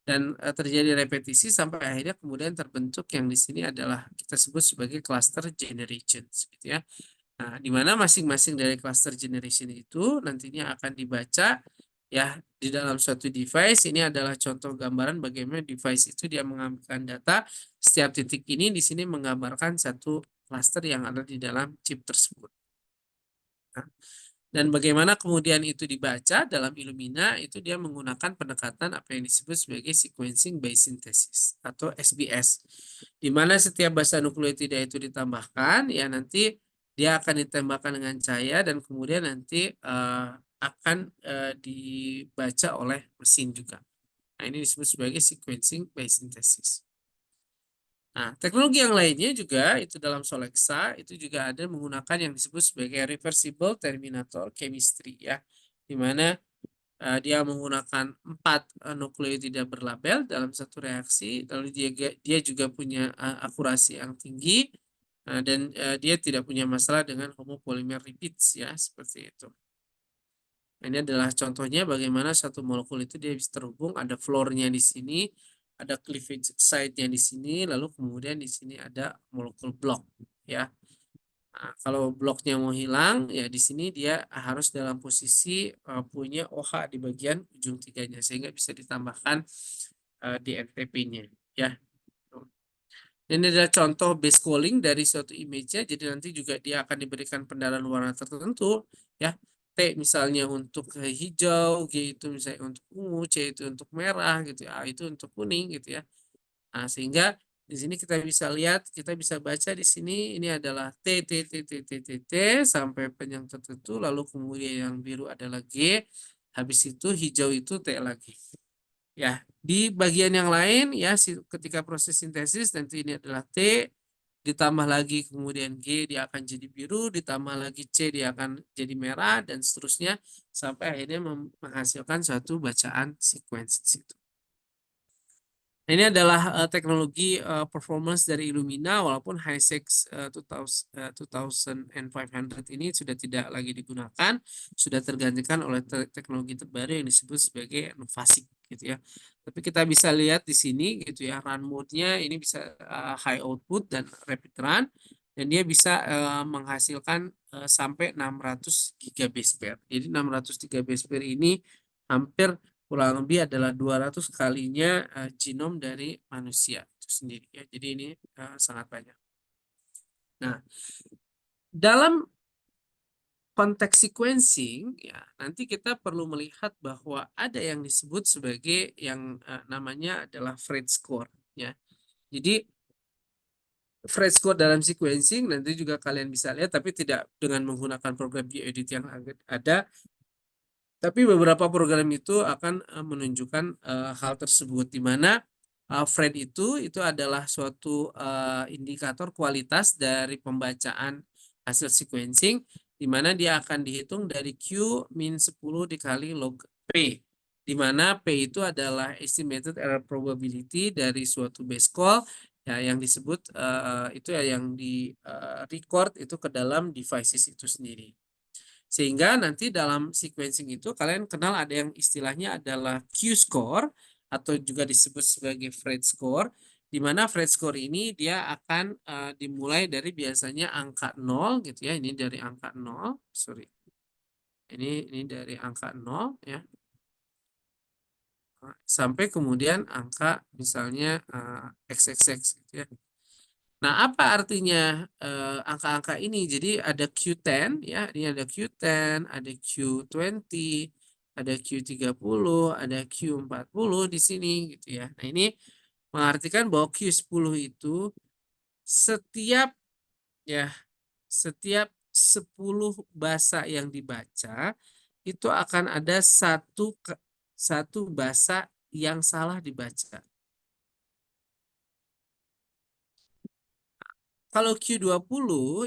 dan terjadi repetisi sampai akhirnya kemudian terbentuk yang di sini adalah kita sebut sebagai cluster generations gitu ya. Nah, di mana masing-masing dari cluster generation itu nantinya akan dibaca ya di dalam suatu device. Ini adalah contoh gambaran bagaimana device itu dia mengambilkan data. Setiap titik ini di sini menggambarkan satu cluster yang ada di dalam chip tersebut. Nah, dan bagaimana kemudian itu dibaca dalam Illumina itu dia menggunakan pendekatan apa yang disebut sebagai sequencing by synthesis atau SBS. Di mana setiap basa nukleotida itu ditambahkan ya nanti dia akan ditembakkan dengan cahaya dan kemudian nanti akan dibaca oleh mesin juga. Nah, ini disebut sebagai sequencing by synthesis. Nah, teknologi yang lainnya juga itu dalam Solexa itu juga ada menggunakan yang disebut sebagai reversible terminator chemistry ya, di mana dia menggunakan 4 nukleotida berlabel dalam satu reaksi, lalu dia juga punya akurasi yang tinggi dan dia tidak punya masalah dengan homopolymer repeats ya seperti itu. Ini adalah contohnya bagaimana satu molekul itu dia bisa terhubung, ada floor-nya di sini, ada cleavage site-nya di sini, lalu kemudian di sini ada molekul blok, ya. Nah, kalau bloknya mau hilang, ya di sini dia harus dalam posisi punya OH di bagian ujung tiganya, sehingga bisa ditambahkan di NTP-nya, ya. Ini adalah contoh base calling dari suatu image-nya, jadi nanti juga dia akan diberikan pendalaan warna tertentu, ya. T misalnya untuk hijau, G itu misalnya untuk ungu, C itu untuk merah gitu ya, A itu untuk kuning gitu ya. Nah, sehingga di sini kita bisa lihat, kita bisa baca di sini ini adalah T T T T T T T sampai panjang tertentu, lalu kemudian yang biru adalah G, habis itu hijau itu T lagi. Ya, di bagian yang lain ya ketika proses sintesis nanti ini adalah T, ditambah lagi kemudian G dia akan jadi biru, ditambah lagi C dia akan jadi merah dan seterusnya sampai akhirnya menghasilkan suatu bacaan sequence di situ. Ini adalah teknologi performance dari Illumina, walaupun HiSeq 2500 ini sudah tidak lagi digunakan, sudah tergantikan oleh teknologi terbaru yang disebut sebagai Novasic gitu ya. Tapi kita bisa lihat di sini gitu ya, run mode-nya ini bisa high output dan rapid run, dan dia bisa menghasilkan sampai 600 gigabase pair. Jadi 600 gigabase pair ini hampir kurang lebih adalah 200 kalinya genom dari manusia itu sendiri ya. Jadi ini sangat banyak. Nah, dalam konteks sequencing ya, nanti kita perlu melihat bahwa ada yang disebut sebagai yang namanya adalah Phred score ya. Jadi Phred score dalam sequencing nanti juga kalian bisa lihat, tapi tidak dengan menggunakan program GeoEdit yang ada. Tapi beberapa program itu akan menunjukkan hal tersebut, di mana Phred itu adalah suatu indikator kualitas dari pembacaan hasil sequencing, di mana dia akan dihitung dari Q min 10 dikali log P, di mana P itu adalah estimated error probability dari suatu base call ya, yang disebut itu ya yang di record itu ke dalam devices itu sendiri. Sehingga nanti dalam sequencing itu kalian kenal ada yang istilahnya adalah Q-score atau juga disebut sebagai Phred score, di mana Phred score ini dia akan dimulai dari biasanya angka 0 gitu ya. Ini dari angka 0, sorry. Ini dari angka 0 ya. Sampai kemudian angka misalnya XXX gitu ya. Nah, apa artinya angka-angka ini? Jadi ada Q10 ya, ini ada Q10, ada Q20, ada Q30, ada Q40 di sini gitu ya. Nah, ini mengartikan bahwa Q10 itu setiap ya setiap 10 bahasa yang dibaca itu akan ada satu bahasa yang salah dibaca. Kalau Q20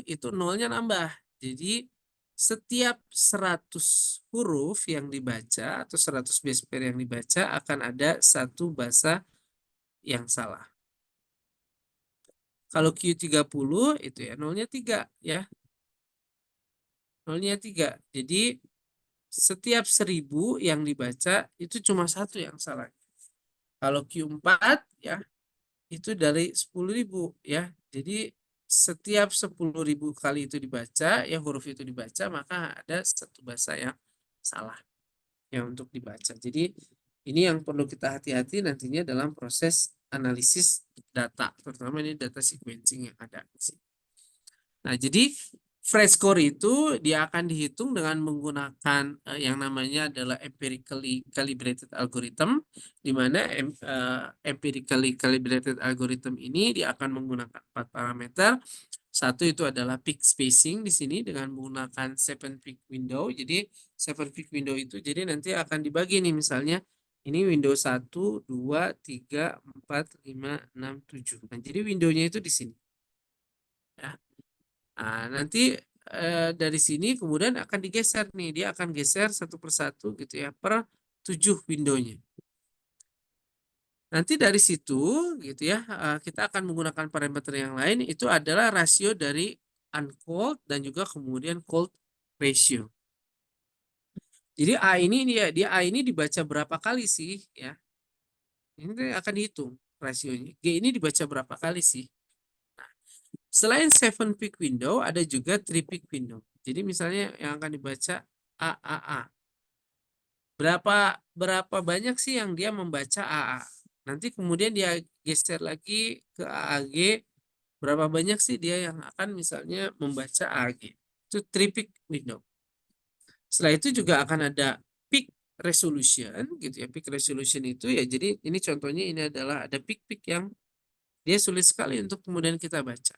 itu nolnya nambah. Jadi setiap 100 huruf yang dibaca atau 100 base pair yang dibaca akan ada satu bahasa yang salah. Kalau Q30 itu ya nolnya 3 ya. Nolnya 3. Jadi setiap 1000 yang dibaca itu cuma satu yang salah. Kalau Q4 ya itu dari 10.000 ya. Jadi setiap 10.000 kali itu dibaca, ya huruf itu dibaca, maka ada satu bahasa yang salah ya untuk dibaca. Jadi ini yang perlu kita hati-hati nantinya dalam proses analisis data, terutama ini data sequencing yang ada di sini. Nah, jadi Phred score itu dia akan dihitung dengan menggunakan yang namanya adalah empirically calibrated algorithm, di mana empirically calibrated algorithm ini dia akan menggunakan 4 parameter. Satu itu adalah peak spacing di sini dengan menggunakan 7 peak window. Jadi 7 peak window itu jadi nanti akan dibagi nih, misalnya ini window 1, 2, 3, 4, 5, 6, 7. Nah, jadi windownya itu di sini. Ya. Nah, nanti dari sini kemudian akan digeser nih, dia akan geser satu persatu gitu ya per 7 windownya. Nanti dari situ gitu ya kita akan menggunakan parameter yang lain, itu adalah rasio dari uncold dan juga kemudian cold ratio. Jadi dia A ini dibaca berapa kali sih ya? Ini akan dihitung rasionya. G ini dibaca berapa kali sih? Selain 7 peak window ada juga 3 peak window. Jadi misalnya yang akan dibaca A. Berapa berapa banyak sih yang dia membaca AA? Nanti kemudian dia geser lagi ke AAG, berapa banyak sih dia yang akan misalnya membaca AAG? Itu 3 peak window. Setelah itu juga akan ada peak resolution gitu ya. Peak resolution itu ya jadi ini contohnya ini adalah ada peak-peak yang dia sulit sekali untuk kemudian kita baca.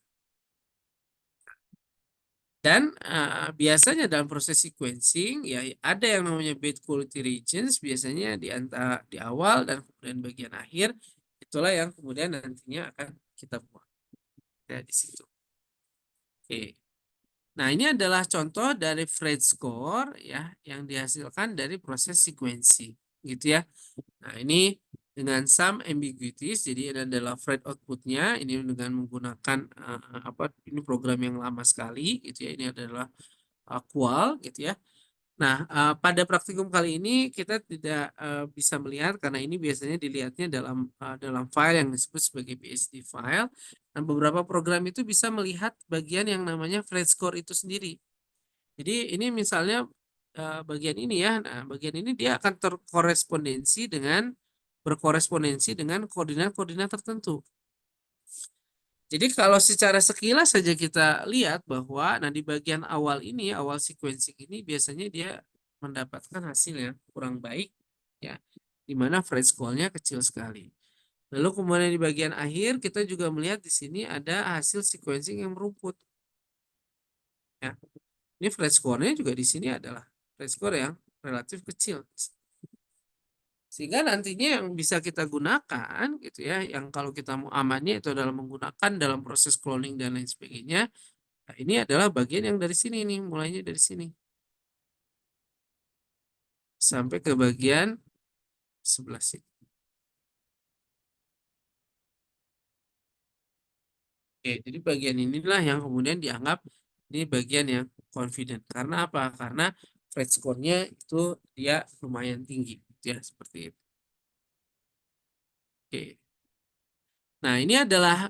Dan biasanya dalam proses sequencing ya ada yang namanya bit quality regions biasanya di antara di awal dan kemudian bagian akhir itulah yang kemudian nantinya akan kita buat ya di situ. Oke. Nah, ini adalah contoh dari Phred score ya yang dihasilkan dari proses sequencing gitu ya. Nah, ini dengan some ambiguities, jadi ini adalah Phred outputnya, ini dengan menggunakan ini program yang lama sekali gitu ya. Ini adalah qual gitu ya. Nah, pada praktikum kali ini kita tidak bisa melihat karena ini biasanya dilihatnya dalam file yang disebut sebagai PSD file. Nah, beberapa program itu bisa melihat bagian yang namanya Phred score itu sendiri. Jadi ini misalnya bagian ini ya, nah bagian ini dia akan berkorespondensi dengan koordinat-koordinat tertentu. Jadi kalau secara sekilas saja kita lihat bahwa nah di bagian awal ini, awal sequencing ini biasanya dia mendapatkan hasil yang kurang baik ya, di mana Phred score-nya kecil sekali. Lalu kemudian di bagian akhir kita juga melihat di sini ada hasil sequencing yang merumput. Ya. Ini Phred score-nya juga di sini adalah Phred score yang relatif kecil. Sehingga nantinya yang bisa kita gunakan gitu ya, yang kalau kita mau amannya itu adalah menggunakan dalam proses cloning dan lain sebagainya. Nah, ini adalah bagian yang dari sini nih, mulainya dari sini sampai ke bagian sebelah sini. Oke, jadi bagian inilah yang kemudian dianggap ini bagian yang confident. Karena apa? Karena Phred score-nya itu dia lumayan tinggi, gitu ya seperti itu. Oke. Nah, ini adalah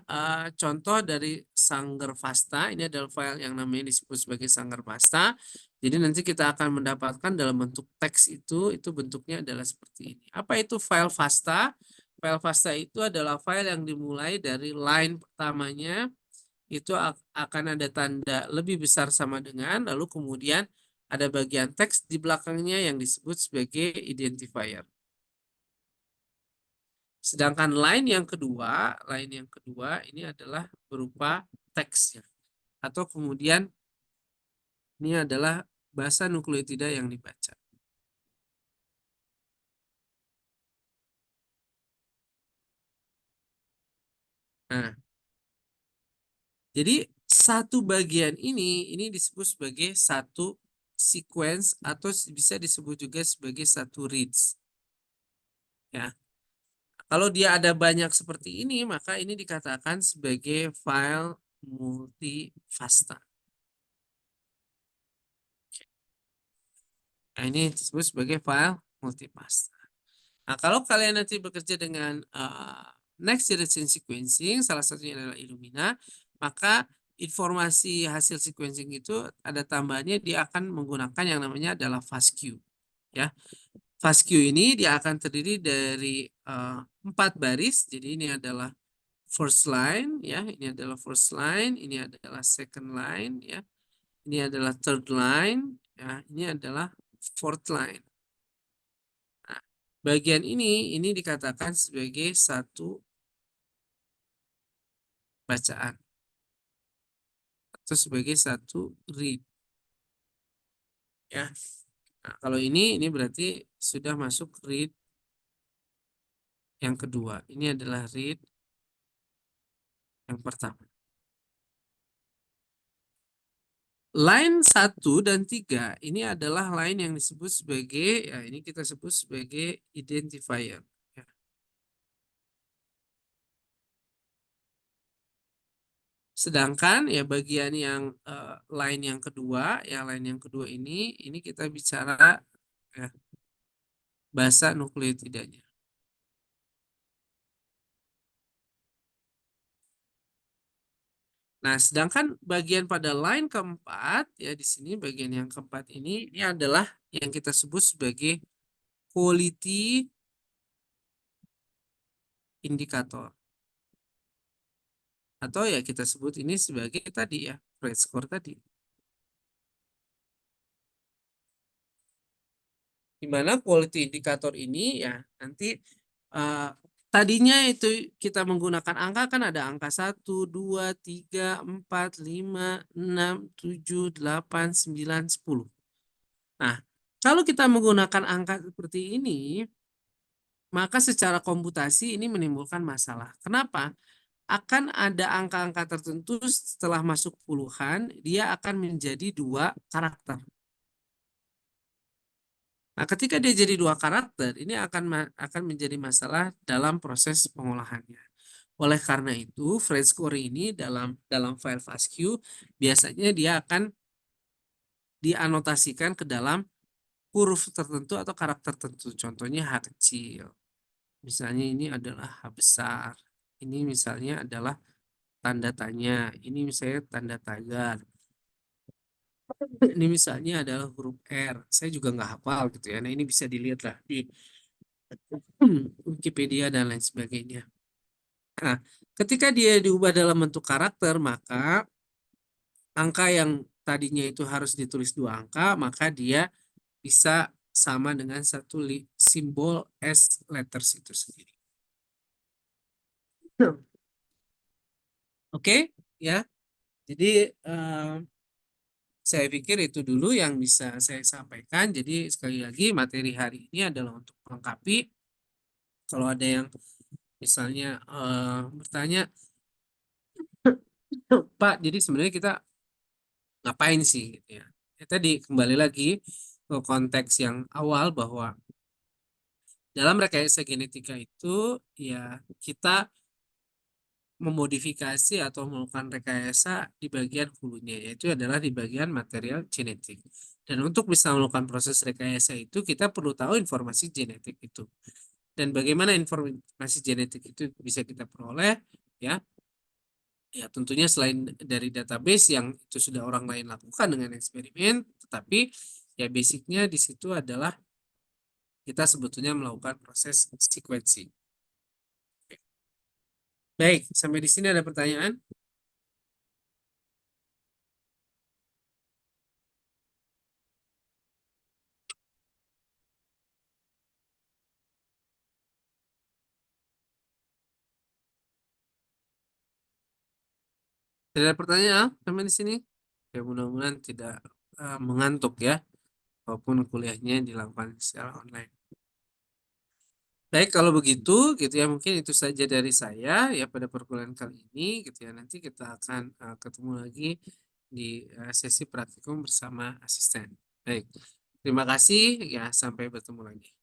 contoh dari Sanggar Pasta. Ini adalah file yang namanya disebut sebagai Sanggar Pasta. Jadi nanti kita akan mendapatkan dalam bentuk teks itu bentuknya adalah seperti ini. Apa itu file Pasta? File Pasta itu adalah file yang dimulai dari line pertamanya itu akan ada tanda lebih besar sama dengan, lalu kemudian ada bagian teks di belakangnya yang disebut sebagai identifier. Sedangkan line yang kedua ini adalah berupa teksnya. Atau kemudian ini adalah bahasa nukleotida yang dibaca. Nah, jadi satu bagian ini disebut sebagai satu sequence atau bisa disebut juga sebagai satu reads. Ya. Kalau dia ada banyak seperti ini, maka ini dikatakan sebagai file multifasta. Nah, ini disebut sebagai file multifasta. Nah, kalau kalian nanti bekerja dengan next generation sequencing, salah satunya adalah Illumina, maka informasi hasil sequencing itu ada tambahannya dia akan menggunakan yang namanya adalah FASTQ. Ya, FASTQ ini dia akan terdiri dari 4 baris. Jadi ini adalah first line, ya, ini adalah first line, ini adalah second line, ya, ini adalah third line, ya, ini adalah fourth line. Nah, bagian ini dikatakan sebagai satu bacaan atau sebagai satu read. Ya. Nah, kalau ini berarti sudah masuk read yang kedua. Ini adalah read yang pertama. Line 1 dan 3 ini adalah line yang disebut sebagai, ya ini kita sebut sebagai identifier. Ya. Sedangkan ya bagian yang line yang kedua ini kita bicara ya, basa nukleotidanya. Nah, sedangkan bagian pada line keempat, ya di sini bagian yang keempat ini adalah yang kita sebut sebagai quality indicator. Atau ya kita sebut ini sebagai tadi ya, Phred score tadi. Di mana quality indicator ini ya nanti eh, tadinya itu kita menggunakan angka kan ada angka 1, 2, 3, 4, 5, 6, 7, 8, 9, 10. Nah, kalau kita menggunakan angka seperti ini, maka secara komputasi ini menimbulkan masalah. Kenapa? Akan ada angka-angka tertentu setelah masuk puluhan, dia akan menjadi 2 karakter. Nah, ketika dia jadi 2 karakter, ini akan menjadi masalah dalam proses pengolahannya. Oleh karena itu, phrase score ini dalam file FASTQ biasanya dia akan dianotasikan ke dalam huruf tertentu atau karakter tertentu. Contohnya H kecil. Misalnya ini adalah H besar. Ini misalnya adalah tanda tanya. Ini misalnya tanda tagar. Ini misalnya adalah huruf R. Saya juga nggak hafal gitu ya. Nah ini bisa dilihat lah di Wikipedia dan lain sebagainya. Nah, ketika dia diubah dalam bentuk karakter, maka angka yang tadinya itu harus ditulis 2 angka, maka dia bisa sama dengan satu simbol S letters itu sendiri. Oke, ya. Jadi saya pikir itu dulu yang bisa saya sampaikan. Jadi sekali lagi materi hari ini adalah untuk melengkapi. Kalau ada yang misalnya bertanya, Pak, jadi sebenarnya kita ngapain sih gitu ya. Ya tadi kembali lagi ke konteks yang awal bahwa dalam rekayasa genetika itu ya kita memodifikasi atau melakukan rekayasa di bagian hulunya yaitu adalah di bagian material genetik. Dan untuk bisa melakukan proses rekayasa itu kita perlu tahu informasi genetik itu. Dan bagaimana informasi genetik itu bisa kita peroleh ya. Ya, tentunya selain dari database yang itu sudah orang lain lakukan dengan eksperimen, tetapi ya basicnya di situ adalah kita sebetulnya melakukan proses sequencing. Baik, sampai di sini ada pertanyaan? Tidak ada pertanyaan sampai di sini? Ya mudah-mudahan tidak mengantuk ya, walaupun kuliahnya dilakukan secara online. Baik, kalau begitu gitu ya mungkin itu saja dari saya ya pada perkuliahan kali ini gitu ya. Nanti kita akan ketemu lagi di sesi praktikum bersama asisten. Baik, terima kasih ya sampai bertemu lagi.